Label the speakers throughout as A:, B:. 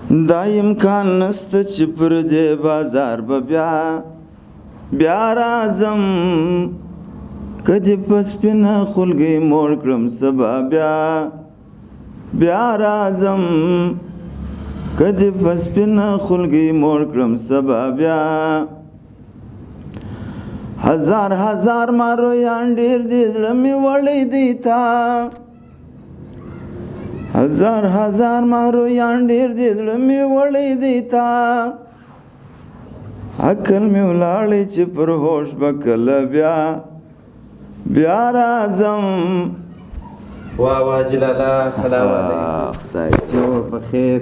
A: دا امکان نسته چې پر دې بازار به بیا راځم که دې په سپینه خولګۍ موړ کړم سبا بیا راځم که دې په سپینه خولګۍ موړ کړم سبا بیا هزار مارویان ډېر دي زړه مې وړی دی تا هزار مارویان ډېر دي زړه مې وړی دی تا عقل مې ولاړی چې پر هوش به کله بیا راځم
B: واه جلاله سلام علیکم
A: خدای
B: جوړ په خیر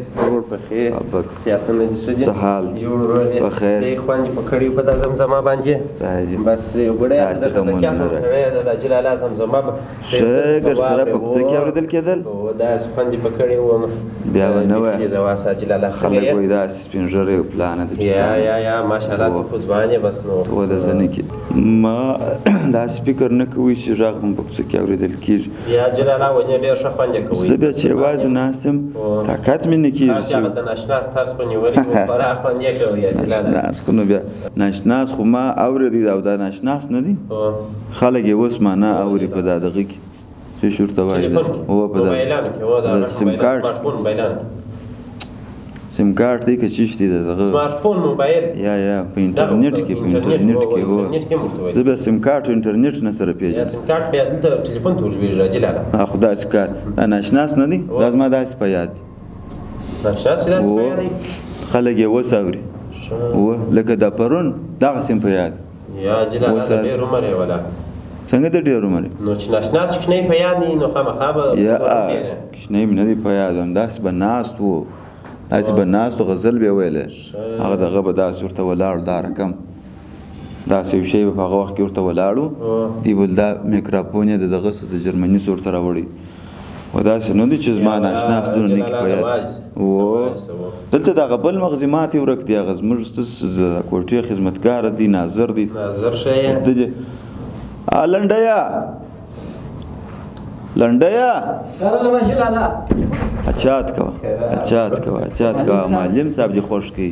B: سیاتونه دې ښه دي
A: څه حال
B: جوړ
A: په خیر
B: دی خوندې په کړي په دا زمزمه باندې بس وګړی د کیا سره سره د جلاله زمزمه
A: شګر سره په څه کې اوریدل کېدل
B: او دا خوندې په کړي و
A: بیا نه وای
B: د واسه جلاله
A: خلک وای دا سپینږیری پلان دی
B: یا ماشاءالله ته خو ځوانې بس نو
A: و د زنه کې ما دا سپیکر نه کوي چې غږ هم په څه کې اوریدل کېږي
B: یا جلاله ونې ډېر ښه خوند کوي
A: زه بیا چې یوازې ناست یم طاقت مې نه کېږي
B: چې د ناشناس طرز په نیولي وو خورا خوند یې کوي یا جلاله
A: ناشناس خو نو بیا ناشناس خو ما اورېدی او دا ناشناس نه دي خلک یې اوس ما نه اوري په دا دغه کې څه شورته وایي سیم کارت دی که چیش دی دغه
B: سمارټ فون موبایل
A: یا په انټرنیټ کې زه بیا سیم کارت او انټرنیټ نه سره پیژنم
B: یا سیم کارت بیا دلته ټلیفون ته ولوېږي جلاله
A: خو داسې کار دا ناشناس نه دی دا زما داسې په یاد دی
B: ناشناس یې داسې په یاد دی
A: خلک یې اوس اوري لکه د پرون دغسې م په یاد
B: یا جلاله د ډېر عمر یې ولا
A: څنګه د ډېر عمر
B: نو چې ناشناس کښنی په یاد نه نو خامخا به
A: یا کښنی مې نه دی په یاد همداسې به ناست و داسې به ناست و غزل به یې ویلی هغه دغه به داسې ورته ولاړ دا رقم داسې یو شی به په هغه وخت کې ورته ولاړ و دی بل دا میکروفون یې د دغه څه د جرمني څه ورته راوړی و داسې نه دی چې زما ناشناس دونه نه کښې په یاد دلته دغه بل مغزي ماتې ورک دی هغه زموږ د کوټې خدمتګاره دی ناظر دی لنډیا اچات کوه معلم صاحب دې خوښ کړي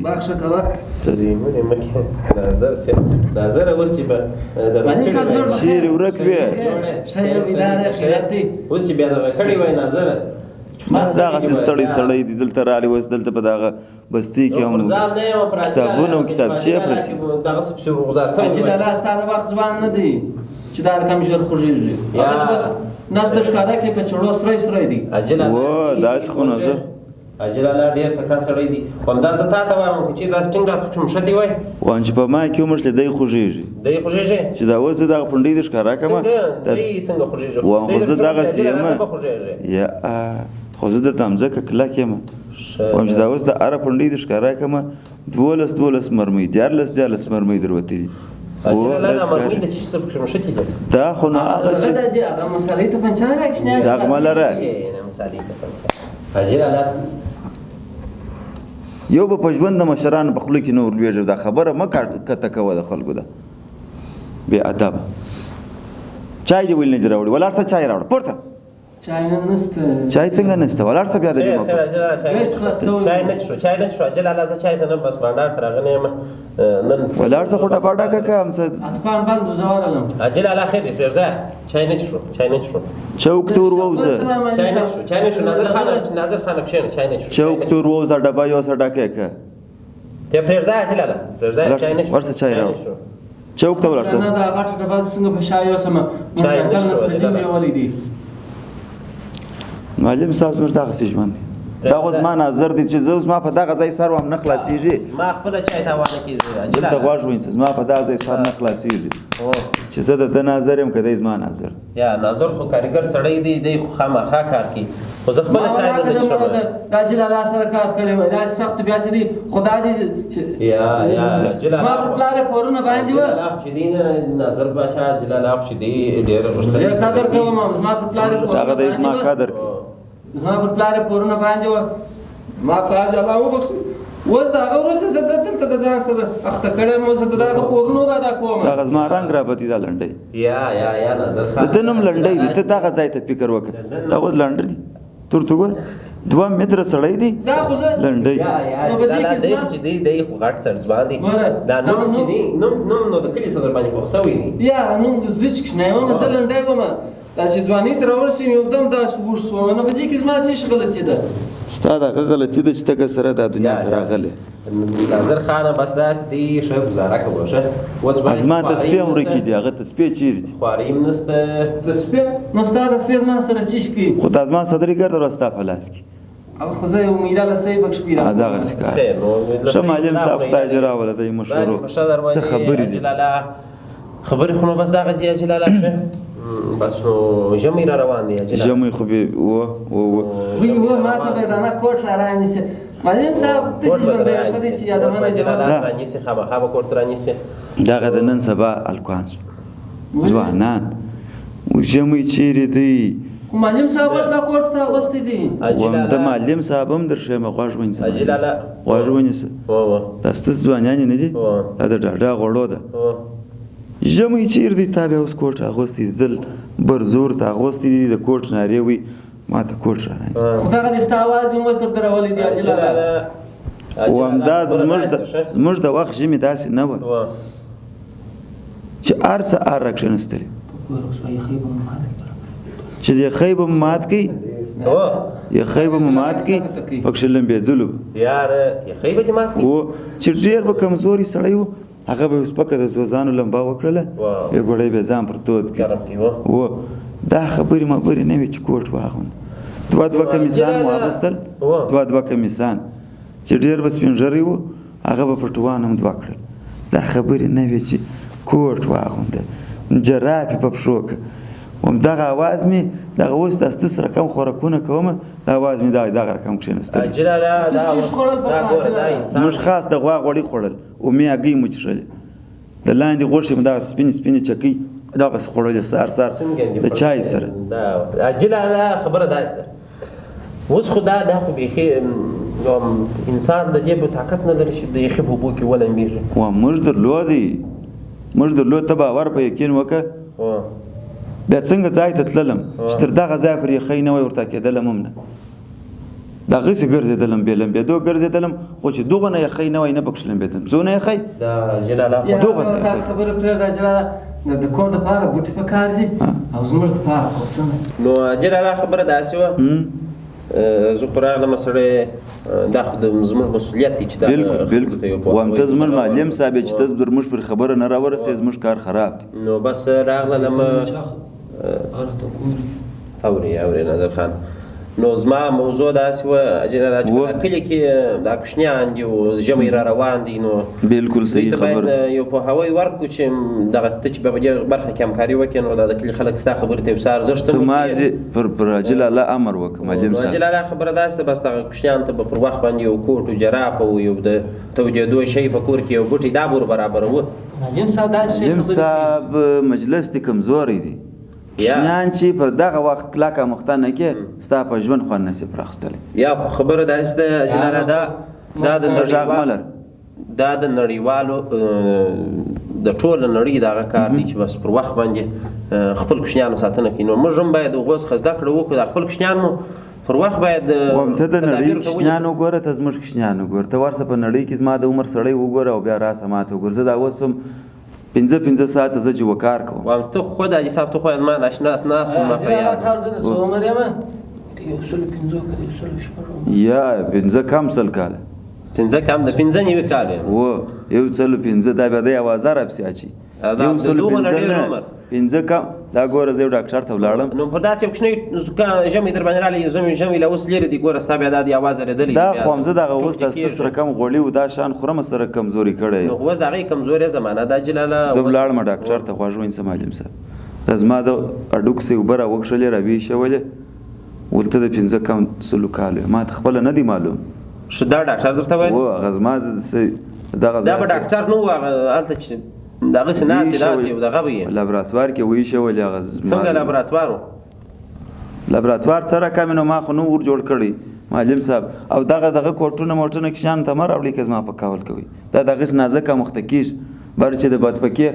B: ناظر اوس چې به
A: چیرې ورک وې
B: اوس چې بیا دغه کړی وای ناظر
A: دغسې ستړی سړی دی دلته رالی اوس دلته په دغه بستۍ کې هم کتابونه او کتابچې پرتې
C: جلاله ستا د وخت ځوان نه دی چې دا رقم ژر خوږېږي هغه چې بس نس د ښکاره کې په چړو سری دی
A: و داسې خو نه زه
B: جلاله ډېر تکړه سړی دی همدا زه تا ته وایم چې دا سټینګ راپکې مښتې وای
A: وان چې په ما کې عمر شلی دی خوږېږي چې دا اوس زه دغه پنډۍ دې ښکاره کړمه
B: څنګه خوږېږي
A: وان خو زه دغسې یم یا خو زه درته مځکه کلک یم وایم چې دا اوس د هره پنډۍ دې ښکاره کړمه 12 مرمۍ 14 مرمۍ در وتې دي دا خو نو هغه چې دغه مه لره یو به په ژوند د مشرانو په خوله کې نه ورلوېږي دا خبره مه کته کوه د خلکو ده بې ادبه چای دې ولې نه دي راوړي ولاړ څه چای راوړه پورته چای څنګه نسته ولاړ څه بیا د دې
B: چای نه څښو جلاله زه چای ته نه بس بانډار ته راغلی یم نن
A: ولاړ څه خو ټپه ډکه که هم څه
B: جلاله خیر دی پرېږده چای نه څښو
A: چوک ته ور ووځه
B: چای نه څښو ناظر خانه کښېنه چای نه څښو
A: چوک ته ور ووځه ډبه یو څه ډکه که
B: ته پرېږده جلاله پرېږده چای نه څښو
A: ورسه چای راوړه چوک ته ولاړ څه
C: نه دا غټه ډبه څنګه په شا یوسمه موټرسایکل نصرالدین مې ولی دی
A: معلم صاحب زموږ دغسې ژوند دی دا خو زما نظر دی چې زه زما په دغه ځای سر هم نه خلاصېږي
B: زما خپله چای تاوانه کېږي
A: دلته غوږ ونیسه زما په دغه ځای سر نه خلاصېږي چې زه د ده نظر یم که دی زما نظر
B: یا نظر خو کارګر سړی دی دی خو خامخا کار کوي خو زه خپله چای نه څښم
C: دا جلاله سره کار کړی وای دا سخت بیا چې دی خدا دې
B: یا جلاله
C: زما پر پلار یې پورونه باندې وه
B: جلاله چې دی نظر باچا جلاله چې دی ډېر غوښتلی
C: زه قدر کوم زما پر پلار یې
A: هغه دی زما قدر کوي
C: زما پر پلار یې پورونه باندې وه ما پلار دې الله وبخښي اوس د هغه وروسته زه دلته د ځان سره اخته کړی یم اوس د هغه پورونو را ادا کوم
A: دغه زما رنګ رابطي دا لنډۍ
B: یا نظر خان
A: د ده نوم لنډۍ دی ته دغه ځای ته فکر وکړه دا اوس لنډ دی تور ته ګوره 2 متره سړی دی
C: دا خو زه
A: لنډی
B: یا جلاله دی چې دی خو غټ سرځوان دی دا نوم چې دی نوم نو د کلي څخه در باندې خوښ شوی دی
C: یا نوم زه چې کښېنایم زه لنډی وم دا چې ځواني ته راورسېم یودم داسې اوږد شوم نو په دې کې زما څه شي غلطي ده
A: ستا دغه غلطي ده چې ته که سره دا دنیا ته راغلی
B: ناظر خانه بس داسې دی ښه ګزاره کوه ښه
A: زما تسپې هم ورکې دي هغه تسپې چیرې دي
B: خواري هم نشته
C: تسپې نو ستا تسپې زما سره څه شي کوي
A: خو دا زما صدري ګرده را ستا په لاس کې
C: خو زه یو میرا لسی بخش پیرا
A: دغسې کار ښه معلم صاحب خدای دې راوله دی مشورو څه خبرې دي
B: خبرې خو نو بس دغه دي یا جلاله ښه بس نو ژمی را روان دی جلاله
A: ژمی خو به
C: وی ما ته به دانه کوټ را رانیسه معلم صاحب ته ژوند دی ښه دی چې یادونه
B: جلاله رانیسي خامخا به کور ته رانیسي
A: دغه د نن سبا الکوان ځوانان ژمی چیرې دی
C: معلم صاحب اوس دا کوټ ته اغوستی دی
A: د معلم صاحب هم در ښیم غوږ ونیسه
B: جلاله
A: غوږ ونیسه دا ستاسو ځوانیانې نه دي دا د ډاډا غوړو ده ژمی چیرې دی تا بیا اوس کوټ اغوستی دي دل برزور ته اغوستی دي د کوټ نارې وي ما ته کوټ را رانیسه
C: خو دغه د ستا اواز یې هم اوس درته راولی دی جلاله
A: و همدا زموږ د وخت ژمې داسې نه وه چې هر څه هر را کښېنستلي چې یخی به مو مات کړي یخی به مو مات کړي پکښې لمبېدلو
B: یخی به دې مات کړي
A: و چې ډېر به کمزوري سړی و هغه به سپکه د زوزانو لمبا وکړله یو ګوړی به ځان پر تود کړي و دا خبرې مبرې نه وې چې کوټ واغوند دوه کمیسان مو اغوستل دوه کمیسان چې ډېر به سپین ږیری و هغه به پټوان هم 2 کړل دا خبرې نه وې چې کوټ واغونده جرابې په پښو که همدغه اواز مې دغه اوس داسته سره کم خوراکونه کومه د اواز مې دغه رقم کښېنستلی موږ خاص د غوا غوړي خوړل او مې هګۍ مو څښلې د لاندې غوښې مو دغه سپینې چکۍ دغسې خوړلې سهار د چای سره
B: جلاله خبره داسې ده اوس خو دا خو بیخي انسان د دې په طاقت نه لري چې د یخي په اوبو کې ولمبېږي
A: موږ درلود ته باور په یقین وکړه بیا څنګه ځای ته تللم چې تر دغه ځای پر یخی نه وی ورته کېدلم هم نه دغسې ګرځېدلم بې لمبېدو ګرځېدلم خو چې دغه نه یخی نه وی نه پکښې لمبېدلم څونه یخی
C: دغه خبره پرېږده جلاله د کور دپاره بوټي په کار دي او زموږ دپاره کوټونه
B: نو جلاله خبره داسې وه زه خو راغلم سړی دا خو زموږ مسؤلیت دی چې دا
A: بالکل وایم ته زموږ معلم صاحب چې ته زموږ پر خبره نه راورسې زموږ کار خراب دی
B: نو بس راغلم اوري نظر خان نو زما موضوع داسې وه جلاله چې کلي کې دا کوچنیان دي او ژمی را روان دي نو
A: بالکل صحیح خبره
B: باید یو پوهاوی ورکړو چې دغه ته چې په دې برخه کې همکاري وکړي نو دا د کلي خلک ستا خبرې ته یو څه ارزښت
A: ته مازې پر جلاله امر وکړه معلم صاحب
B: جلاله خبره داسې ده بس دغه کوچنیانو ته به پر وخت باندې یو کوټ و جراب او یو د تودېدو شی په کور کې یو بوټي دا به وربرابروو
C: معلم صاحب
A: مجلس دې کمزوری دی شنیان چې پر دغه وخت کلکه مخته نه کې ستا په ژوند خوند نشي پراخستلی
B: یا خبره داسې ده جلاله دا د نړیوالو د ټوله نړۍ دغه کار دی چې بس پر وخت باندې خپل کوچنیانو ساتنه کوي نو موږ هم باید هغو څخه زده کړه وکړو د خپل کوچنیانو پر وخت باید
A: ته د نړۍ کوچنیان وګوره ته زموږ کوچنیان وګوره ته ورسه په نړۍ کې زما د عمر سړی وګوره او بیا راسه ما ته وګوره زه دا اوس هم 5 ساعته زه چې وکار کوم
B: وایم ته خود حاجي صاحب ته خو زما ناشناس ناس ما په
A: یا 5 کم سل کاله
B: 15 کم د 15 نیوي کال
A: و یو څلو 15 دا بیا د اوازار اپسی اچي یو څلو 15 کم دا ګوره زه یو ډاکټر ته ولاړم
B: نو په داسې یو کوچنی ژمی در باندې رالی ژمی له اوس لرې دي ګوره ستا بیا دا د اواز اورېدلی
A: دا خو همزه دغه اوس داسته سره کم غوړي و دا شان خورم سره کمزوري کړی
B: نو اوس د هغې کمزورې زمانه ده جلاله
A: زه ولاړم ډاکټر ته خوږ ونیسه معلم صاحب دا زما د هډوکو سې اوبه راوکښلې راویښولې ولته د 15 کم سلو کالو ما ته خپله نه دی معلوم
B: ښه دا ډاکټر درته ویل
A: و هغه زما دغه
B: دا به ډاکټر نه و هغه هلته چې دغسې ناستې داسې یو دغه به یې
A: لابراتوار کې ویښولې هغه
B: څنګه لابراتوار و
A: لابراتوار څه رقم نو ما خو نه ور جوړ کړی معلم صاحب او دغه کوټونه موټونه کې شان ته مه راوړي که زما په کول کوي دا دغسې نازکه مخته کېږي بر چې د بدپکې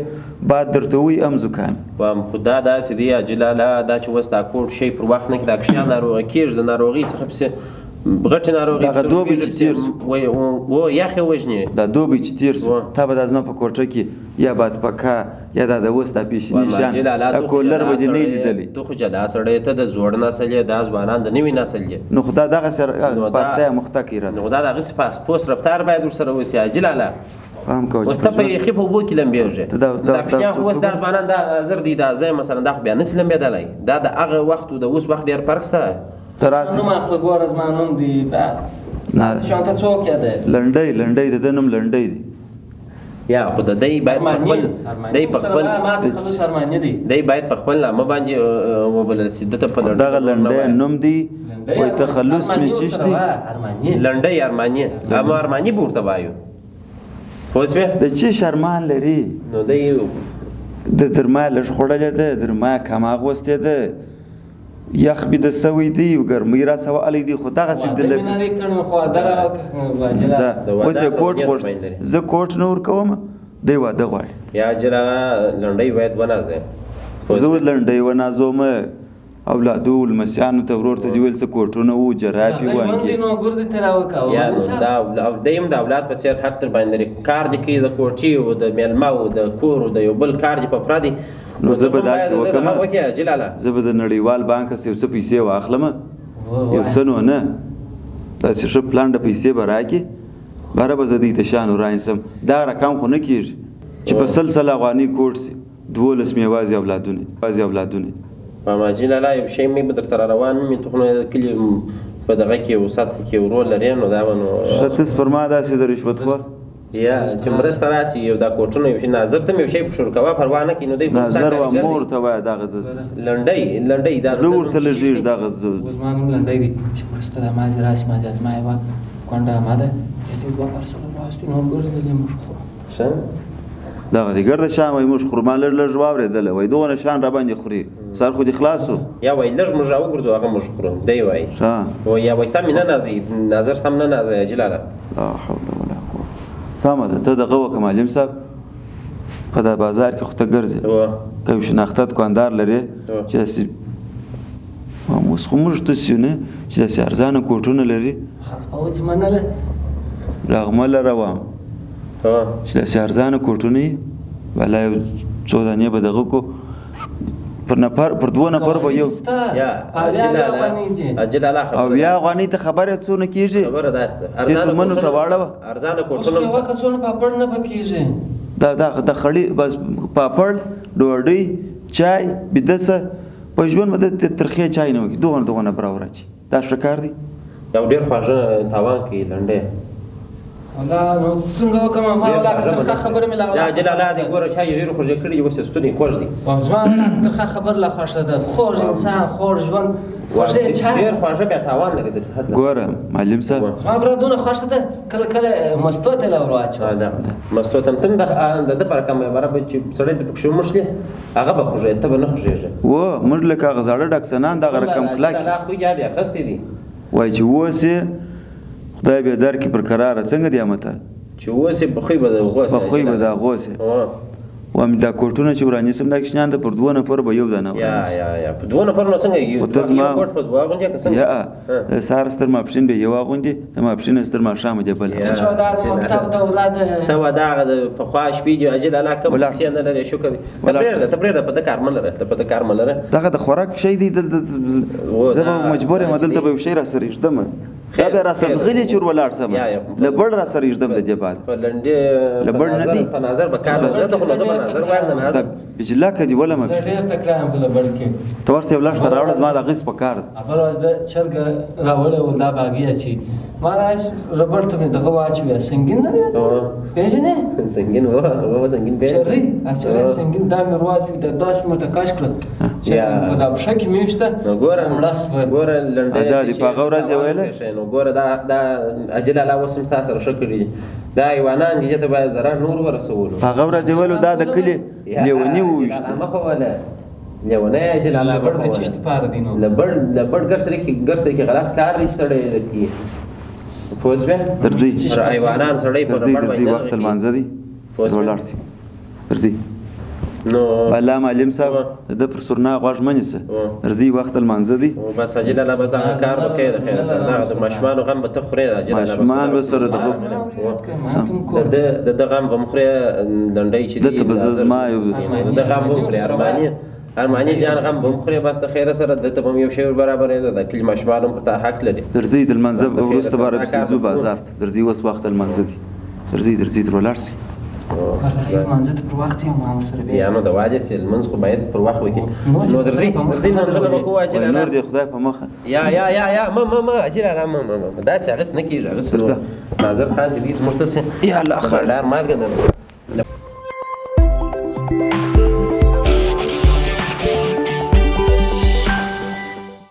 A: باد درته وي ام زکام
B: وایم خو دا داسې دی جلاله دا چې اوس دا کوټ شی پر وخت نه کې دا کښیان ناروغه کېږي د ناروغۍ څخه پسې غټې ناروغي
A: دغه دوبی چې تېر شو.
B: و یخې وژنې
A: دا دوبی چې تېر شو تا به دا زما په کوټه کې یا بادپکه یا دا د اوس دا پیشني شیان دا کولر به دې نه لیدلی.
B: ته خو جلا سړی ته د زوړ نسل یې دا ځوانان د نوي نسل یې
A: نو خو دا دغسې پاسته یې مخته کوي راته
B: نو دا دغسې پوست رفتار باید ورسره وسي حاجي لالا
A: فهم کوه
B: اوس ته په یخي په اوبو کې لمبېږې دا کوچنیان خو اوس دا ځوانان دا زر دي دا زه مثلا دا خو بیا نسي لمبېدلی دا د هغه وخت او د اوس وخت ډېر فرق شته
C: نوم اخله ګوره زما نوم دی شانته څوک یادی
A: لنډۍ د ده نوم لنډۍ دی
B: یا خو د دی باید په خپل دی په خپل
C: ما ته خلص ارماني دی
B: دی باید په خپل نامه باندې وبلل سي دته په
A: دغه لنډۍ نوم دی وایي تخلص مې چیش دی
B: لنډۍ ارماني اما ارماني به ورته وایو پوه شوې
A: د چیش ارمان لري
B: نو دی
A: د در ما لږ خوړلې ده در ما کم اغوستې ده یخ بې د سوی دی ګرمۍ را څولی دی خو دغسې د لږ اوس یې کوټ غوښت زه کوټ نه ورکوم دی واده غواړي
B: یا جلاله لنډۍ باید ونازې
A: زه لنډۍ ونازوم اولادو لمسیانو ته ورور ته دې ویل څه کوټونه وو جرابې وانګې
B: یا دیم د اولاد په څېر حق تر باندې لري کار دې کوي د کوټې و د میلمه و د کور و د یو بل کار دې په پوره دی
A: نو زه به داسې وکړم
B: جلاله
A: زه به د نړیوال بانک څخه یو څه پیسې واخلم یو څه نو نه داسې ښه پلانډه پیسې به راکړي باره به زه دې ته شان ورانیسم دا رقم خو نه کېږي چې په 100 افغانۍ کوټ سي 12 مې یوازې اولادونه
B: ماما جلاله یو شی مې به درته را روان مې ته خو نو د کلي په دغه کې یو سطح کې ورور لرې نو دا به نو
A: ښه ته سپرما داسې د رشوتخور
B: یا چې مرسته راسي یو دا کوټونه یو شي ناظر ته مې یو شی په شروع کوه پروا نه کوي نو دی
A: ناظر و مور ته وایه دغه
B: لنډۍ دا
A: زړه ورته لږېږي دغه
C: زما نوم لنډۍ دی چې مرسته د ما زه راسي ما د زما یوه کونډه اما ده دې دوه پرسله واستي نور ګرځېدلې موږ خورو
A: دغه دی ګرده شان وایي موږ خورما لږ واورېدله وایي دغونه شان را باندې خوري سر خو دې خلاص و
B: یا وایي لږ موږ راوګرځو هغه موږ خورو دی وایي یا وایي سم نه نازي ناظر سم نه نازي جلاله
A: لا حول ولا قوه سمه ده ته دغه وکړه معلم صاحب په دا بازار کې خو ته ګرځې که یو شناخته دوکاندار لرې چې داسې اوس خو موږ داسې نه چې داسې ارزانه کوټونه لري رغمه لره وام چې داسې ارزانه کوټونه یي والا یو څو دانې به دغه کو پر دوه نفر به یو او بیا افغانۍ ته خبره څونه کېږي دې تومنو ته واړوه د خړي بس پاپړ ډوډۍ چای بدسه په ژوند به د ترخې چای نه وکړي دغونه به راوراچي دا ښه کار دی
B: یو ډېر خواږه تاوان کوي لنډۍ
C: والله نو څنګه وکړم ما ولا ترخه خبره مې لا
B: یا جلاله دې ګوره چا یې ډېر خوږ کړي اوس ستونی خوږ دي
C: زما ترخه خبر لا خوښه ده خوږ انسان خوږ ژوند خوږه چا
B: ډېر خوږه بیا تاوان لري د صحت
A: ګوره معلم صاحب
C: زما برادونه خوښه ده کله کله مستو ته لا ورواچو
B: دا مستو ته تم د پر کومه برابر چې سړی د پښو مشلي هغه به خوږه ته به نه خوږه
A: و موږ لکه غزاړه ډاکسنان دغه رقم کلاک
B: لا خو یاد اخستې دي
A: وای چې وسه خدای به در کې پر قراره څنګه دی متل
B: چې وسه بخوي به د
A: غوسه وام دا کوټونه چې ورانی سم دا کښنان د پر دوه نفر به یو دانه
B: یا په دوه نفر نو څنګه یو کوټ په دوه غونډه څنګه
A: یا سار ستر ماپشین به یو غونډه د ماپشین ستر ما شام دی بل
C: چې دا مکتب د اولاد
B: ته ودا په خواش ویډیو اجل علاقه څه نه لري شو کوي تبریر په د کار ملره ته په د کار ملره
A: دغه د خوراک شي دی زه مجبور یم دلته به شي را سره یشدم خبر را سزغلی چور ولاړ سم لبړ را سره یشدم د جبال
B: په لنډه لبړ نه دی په نظر به کار نه ته خو نظر وایم نه نظر
A: بجلا کدی ولا ما
C: ډېر تکرام په لبړ کې
A: تور څه ولاړ تر راوړ ما د غیس په کار
C: خبر واز د چرګ راوړ ولا باغیا چی ما راځ ربړ ته دغه واچو سنگین نه دی پېژنې
B: سنگین و سنگین به
C: چری اچره سنگین دا مې واچو د داس مرته کاش کړ یا په دا شک میشته
B: ګوره لنډه
A: دا دی په غوړه ویله
B: نو ګوره دا اجل الله وسم تاسو سره شکرې دا ایوانان دي ته به zarar نور ورسولو
A: هغه ورځ ویلو دا د کلی لیونی وښته
B: ما په ولا لیونه اجل الله
C: لبړ د چشت پار دینو
B: لبړ ګرسره کې غلط کار دي سړی کی فوز به
A: درځي
B: ایوانان سړی په
A: درځي وخت المنځ دی ولارسي درځي
B: نو
A: الله معلم صاحب د پر سرنا غوږ منی سه درځي وخت المنځ دی
B: بس اجل الله بس دا کار وکړي د خیر سره دا د ماشومان غم به ته خوري اجل الله
A: ماشومان به سره
B: د غم به مخوري لنډي چې
A: دته بزز ما یو
B: د غم به مخوري ارمانی جان غم به مخوري بس د خیر سره دته به یو شی برابر دی د کلی ماشومان په ته حق لري
A: درځي د المنځ ورسته بار بسیزو بازار درځي وس وخت المنځ دی درځي درولارسي
C: منځ ته پر وخت یم ما سره بیا
B: نو د واجب سیل منځ خو باید پر وخت وکړي نو درځي منځونه وکړو اجل
A: نور دی خدای په مخه
B: یا ما اجل الله ما دا څه غس نه کیږي غس ناظر خان دې زموږ ته
A: یا الله خیر
B: لار مالګه